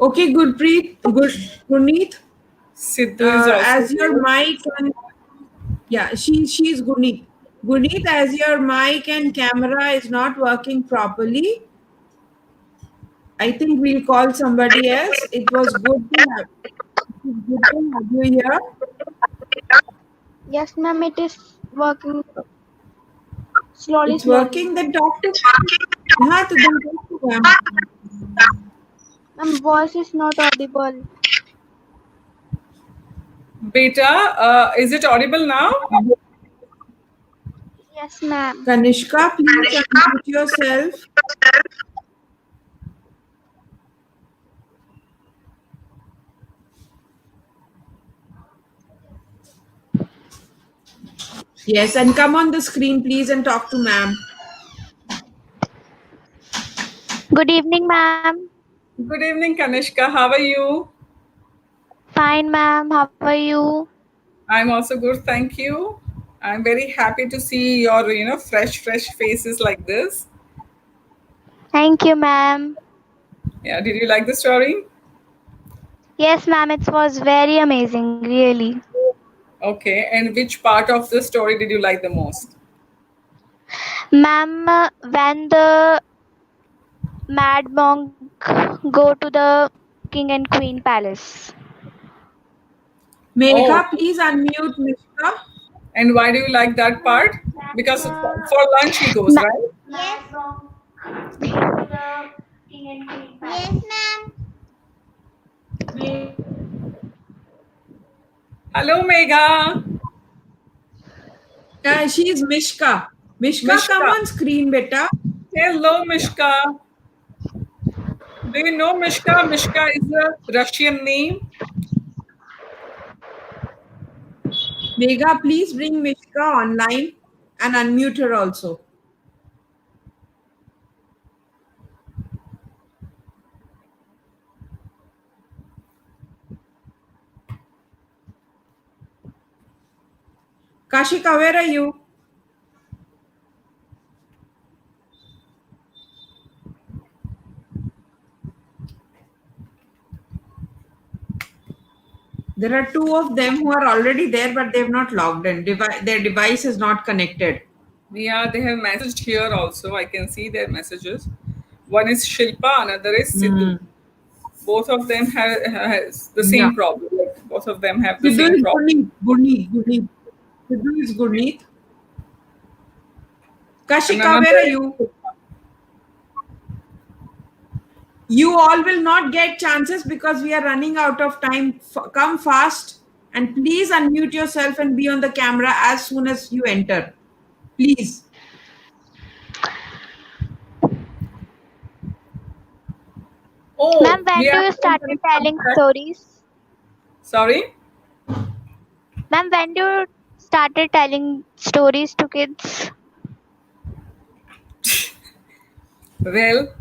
Okay, Gurneet. Sidhu is also As your there. mic and yeah, she's Gurneet. Gurneet, as your mic and camera is not working properly, I think we'll call somebody else. It was good to have you here. Yes, ma'am. It is working slowly, It's slowly. working. Then talk to हाँ तो then talk to them. Ma'am, voice is not audible. Beta, is it audible now? Yes, ma'am. Kanishka, please unmute yourself. Yes, and come on the screen, please, and talk to ma'am. Good evening, ma'am. Good evening, Kanishka. How are you? Fine, ma'am. How are you? I'm also good, thank you. I'm very happy to see your, fresh faces like this. Thank you, ma'am. Yeah, did you like the story? Yes, ma'am. It was very amazing, really. Okay, and which part of the story did you like the most? Ma'am, when the mad monk go to the king and queen palace. Oh, Megha, please unmute Mishka. and why do you like that part? Because for lunch he goes, Ma- right? yes. Yes, ma'am. Hello, Megha. She is Mishka. Mishka, come Mishka. on screen, beta. Hello, Yeah. Mishka. Do you know Mishka? Mishka is a Russian name. Megha, please bring Mishka online and unmute her also. Kashika, where are you? There are two of them who are already there, but they've not logged in. Their device is not connected. Yeah, they have messaged here also. I can see their messages. One is Shilpa, another is Sidhu. Hmm. Both of them has the Yeah. same problem. Like both of them have the Sidhu same is problem. Gurneet. Gurneet. Gurneet. Sidhu is Gurneet. And Kashika, another where are is you? Shilpa. You all will not get chances because we are running out of time. Come fast and please unmute yourself and be on the camera as soon as you enter. Please. Oh, Ma'am, when we do are you going started to come telling back. stories? Sorry. Ma'am, when do you started telling stories to kids? Well,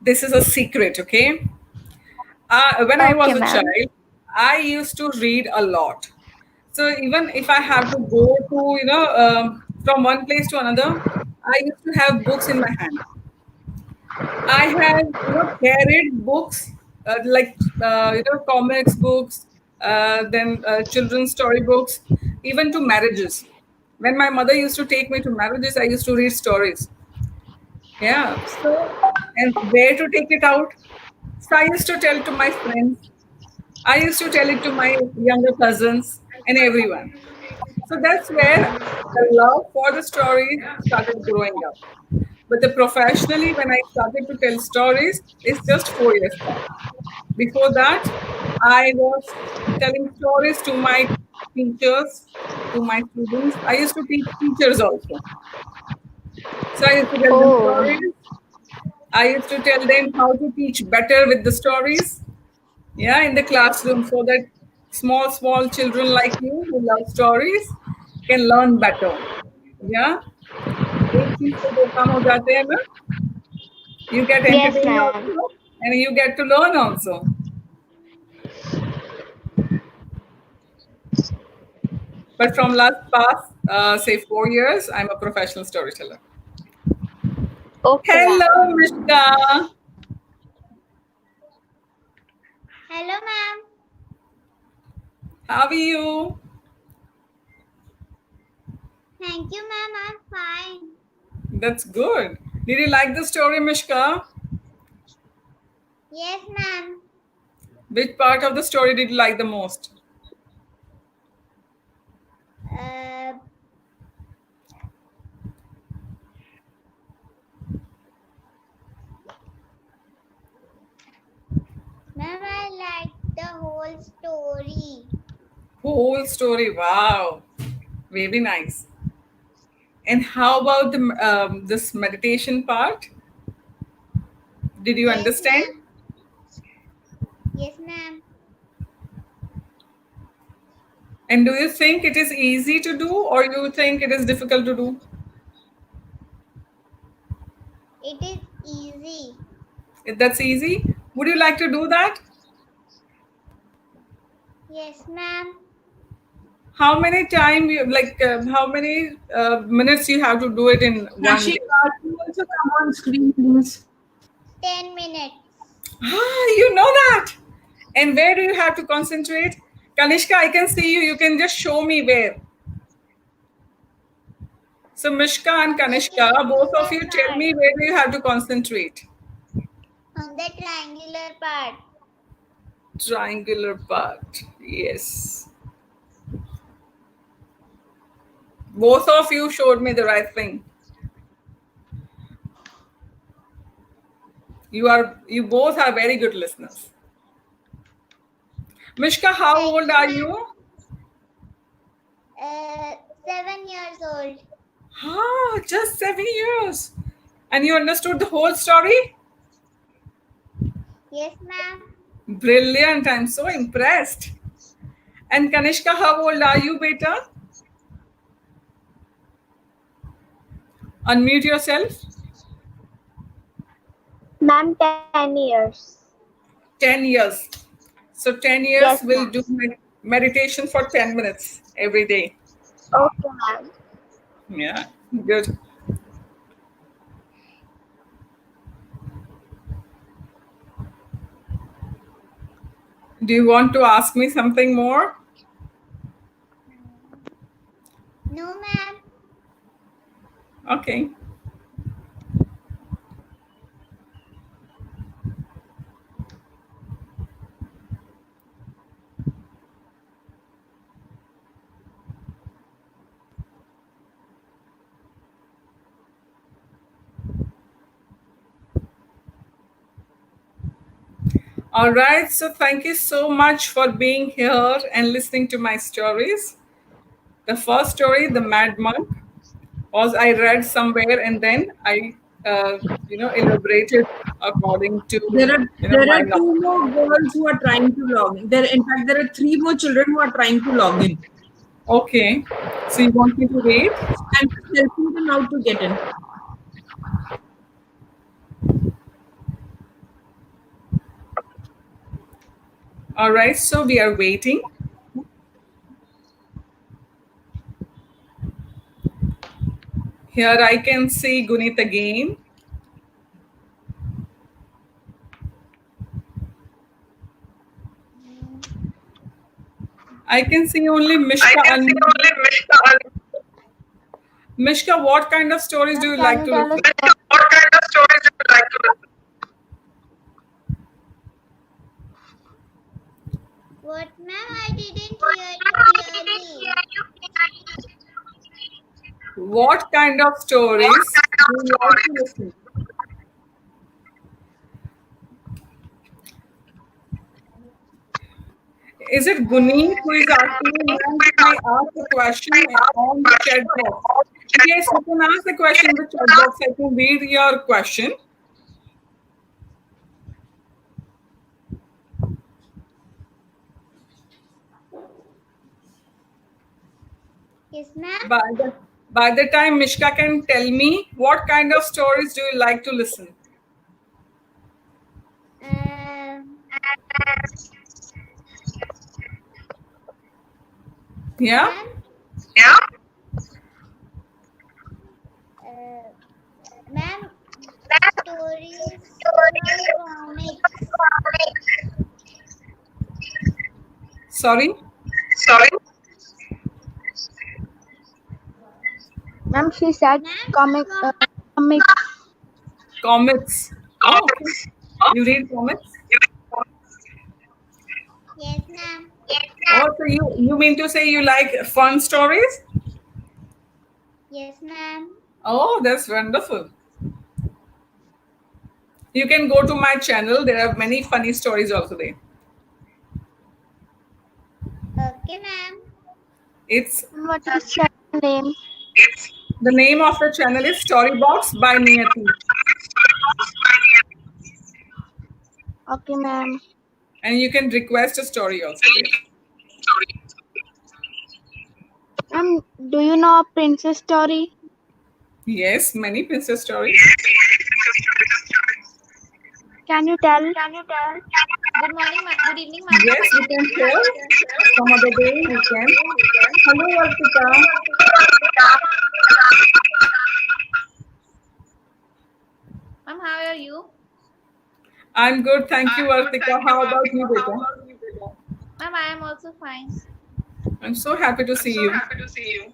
this is a secret, okay? When I was Okay, a ma'am. child, I used to read a lot. So even if I have to go to, from one place to another, I used to have books in my hand. I have, carried books comics books, then children's story books, even to marriages. When my mother used to take me to marriages, I used to read stories. Yeah. So, and where to take it out? So I used to tell to my friends. I used to tell it to my younger cousins and everyone. So that's where the love for the stories started growing up. But the professionally, when I started to tell stories, it's just 4 years back. Before that, I was telling stories to my teachers, to my students. I used to teach teachers also. So I used to tell them Oh, stories. I used to tell them how to teach better with the stories. Yeah, in the classroom, so that small children like you who love stories can learn better. Yeah, एक चीज से दो काम हो जाते हैं ना. You get yes, entertained ma'am. also, and you get to learn also. But from last past, say 4 years, I'm a professional storyteller. Okay, Hello, ma'am. Mishka. Hello, ma'am. How are you? Thank you, ma'am. I'm fine. That's good. Did you like the story, Mishka? Yes, ma'am. Which part of the story did you like the most? Uh, Ma'am, I like the whole story. Whole story. Wow, very nice. And how about the this meditation part? Did you Yes, understand? ma'am. Yes, ma'am. And do you think it is easy to do, or you think it is difficult to do? It is easy. If that's easy, would you like to do that? Yes, ma'am. How many time you like? How many minutes you have to do it in one day? Kashika, you also come on screen, please. 10 minutes. Ah, you know that. And where do you have to concentrate? Kanishka, I can see you. You can just show me where. So Mishka and It Kanishka, is in both of the you tell part. me where do you have to concentrate? On the triangular part. Triangular part. Yes. Both of you showed me the right thing. You both are very good listeners. Mishka, how Thank old you, are ma'am. you? 7 years old. Ah, just 7 years. And you understood the whole story? Yes, ma'am. Brilliant. I'm so impressed. And Kanishka, how old are you, beta? Unmute yourself. Ma'am, 10 years. 10 years. So 10 years Yes, will ma'am. do meditation for 10 minutes every day. Okay, ma'am. Yeah, good. Do you want to ask me something more? No, ma'am. Okay. All right. So thank you so much for being here and listening to my stories. The first story, The Mad Monk, was I read somewhere and then I, elaborated according to, There my are two knowledge. more girls who are trying to log in. In fact, there are three more children who are trying to log in. Okay. So you want me to wait? I'm just helping them out to get in. All right. So we are waiting. Here I can see Gunit again. I can see only I Mishka can see and only Mishka. Mishka. What kind of stories do Ma'am, you can like you to tell us? listen? Mishka, what kind of stories do you like to listen? What, ma'am? I didn't hear you clearly. What kind of What stories kind do of you like to stories? listen? Is it Guneet who is asking me, ma'am, can I ask a question on the chat box? Yes, you can ask the question in the chat box. I can read your question. Yes, ma'am. By the, by the time Mishka can tell me, what kind of stories do you like to listen? Um, Yeah? ma'am. Yeah? Uh, ma'am. That Stories stories from comics. Sorry? Sorry? Ma'am, she said Ma'am. comic. Comics. Oh, okay. Comics. Oh, You read comics? Yes, ma'am. Oh, so you mean to say you like fun stories? Yes, ma'am. Oh, that's wonderful. You can go to my channel. There are many funny stories also there. Okay, ma'am. It's What is channel name? it's the name of the channel is Storybox by Niyati, Okay, ma'am. and you can request a story also there. Ma'am, do you know a princess story? Yes, many princess stories. Can you tell? Good morning, ma'am. Good evening, ma'am. Yes, we can share. Some other day we can. Hello, Arpita. Ma'am, how are you? I'm good, thank you, Arpita. How about you, beta? Ma'am, I am also fine. I'm so happy to see so you. happy to see you.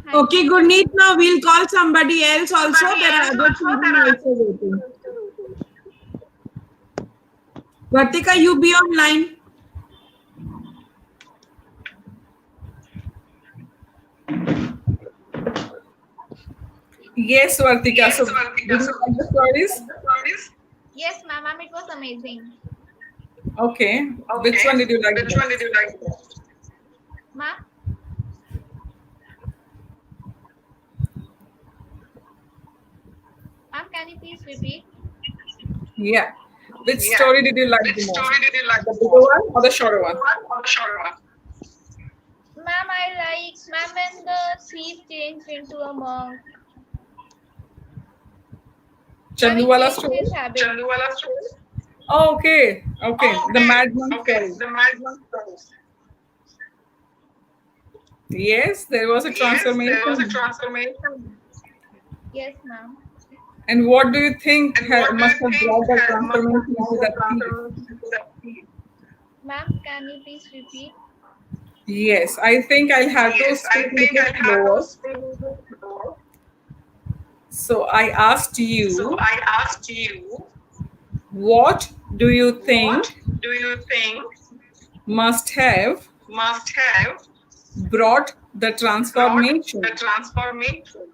Thank Okay, you. Gurneet, now we'll call somebody else also. Somebody There are else other also, children there are also waiting. Vartika, you be online. Yes, Vartika. Yes, So, Vartika. did you So, like the stories? stories? Yes, ma'am. It was amazing. Okay. Which Okay. one did you like the Which one best? did you like? Ma'am, can you please repeat? Yeah. Which Yeah. story did you like Which the most? story did you like The the bigger most? one or the The shorter bigger one? one or the shorter one? Ma'am, I like ma'am when the thief changed into a monk. Ma'am, it Chanduwala changed story? his habits. Chanduwala story? Oh, okay. Okay. Oh, The okay. Mad Monk Okay. story. The madman story. Yes, there was a Yes, there was a transformation. transformation. Yes, ma'am. And what do you think And what do must you have think brought that must have transformation brought into the that thief? transformation to that scene? Ma'am, can you please repeat? Yes, I think I'll have to Yes, I speak a think little I'll have to slower. speak a little slower. So I asked So you, I asked you, what do you think what do you think must have must have brought the brought the transformation transformation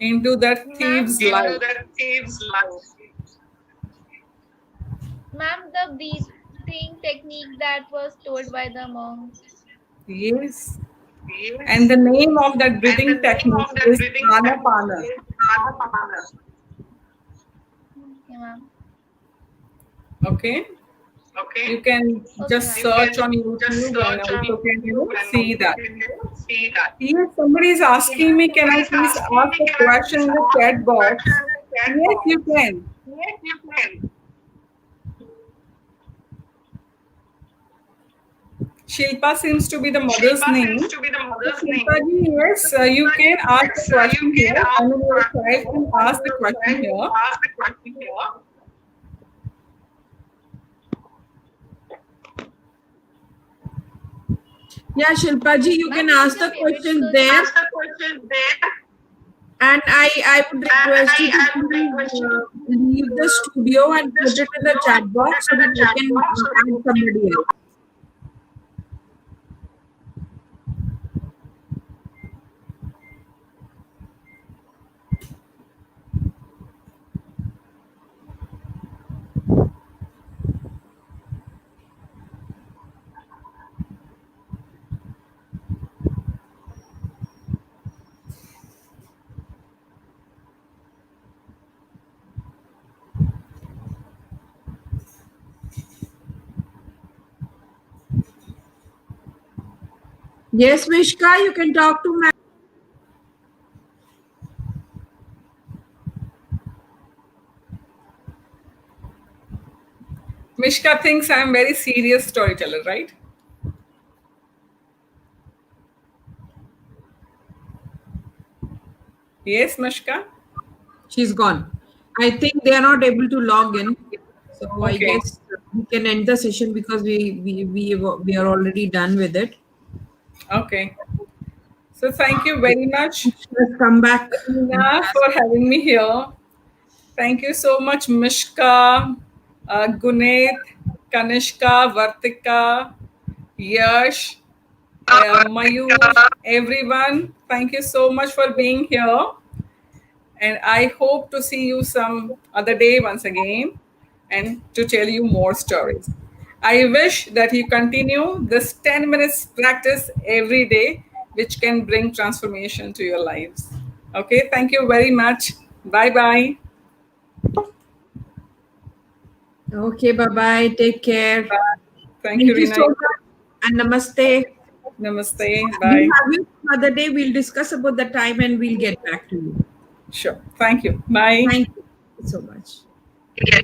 into that Ma'am, thief's into life? that thief's life? ma'am, the breathing technique that was told by the monk. Yes. And Yes. the name of that And the breathing name technique of that is breathing technique Anapana. is Anapana. Okay, ma'am. Okay. Okay. You can Okay, just ma'am. You search can on just YouTube and search on also can YouTube and see also that. can see that. Yes, somebody is Okay, asking ma'am. me, can I Somebody is please asking ask me, a can I question please in the ask chat a question box? in the chat Yes, box? you can. Yes, you can. Shilpa seems to be the mother's Shilpa seems name. to be the So mother's Shilpa name. ji, yes, So you Shilpa can ji, ask the yes, you question can here. I ask mean, the your question child here. can I ask mean, the your question child here. can ask the question here. Yeah, Shilpaji, you Ma'am, can which is ask your the favorite questions story? there. Ask the question there. And I would And request you to I would please request you to leave the studio leave and the put it in the studio chat and put it box so in the that I chat can box so that add you can. somebody else. Yes, Vishka, you can talk to me. Mishka thinks I'm very serious storyteller, right? Yes, Mishka? She's gone. I think they are not able to log in. So I Okay. guess we can end the session because we are already done with it. Okay. So thank you very much, Let's come back. Nina, for having me here. Thank you so much, Mishka, Gunet, Kanishka, Vartika, Yash, Mayur, everyone. Thank you so much for being here. And I hope to see you some other day once again and to tell you more stories. I wish that you continue this 10 minutes practice every day, which can bring transformation to your lives. Okay, thank you very much. Bye bye. Okay, bye bye. Take care. Thank you, Thank you Rina. so much. And namaste. Namaste. We'll Bye. have you some other day. We'll discuss about the time and we'll get back to you. Sure. Thank you. Bye. Thank you so much. Yes.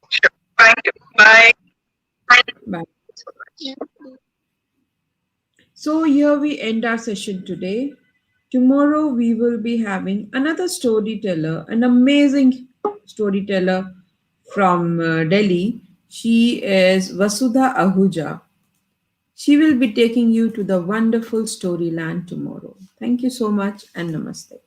Sure. Thank you. Bye. Thank you Bye. so much. So, here we end our session today. Tomorrow, we will be having another storyteller, an amazing storyteller from Delhi. She is Vasudha Ahuja. She will be taking you to the wonderful storyland tomorrow. Thank you so much and namaste.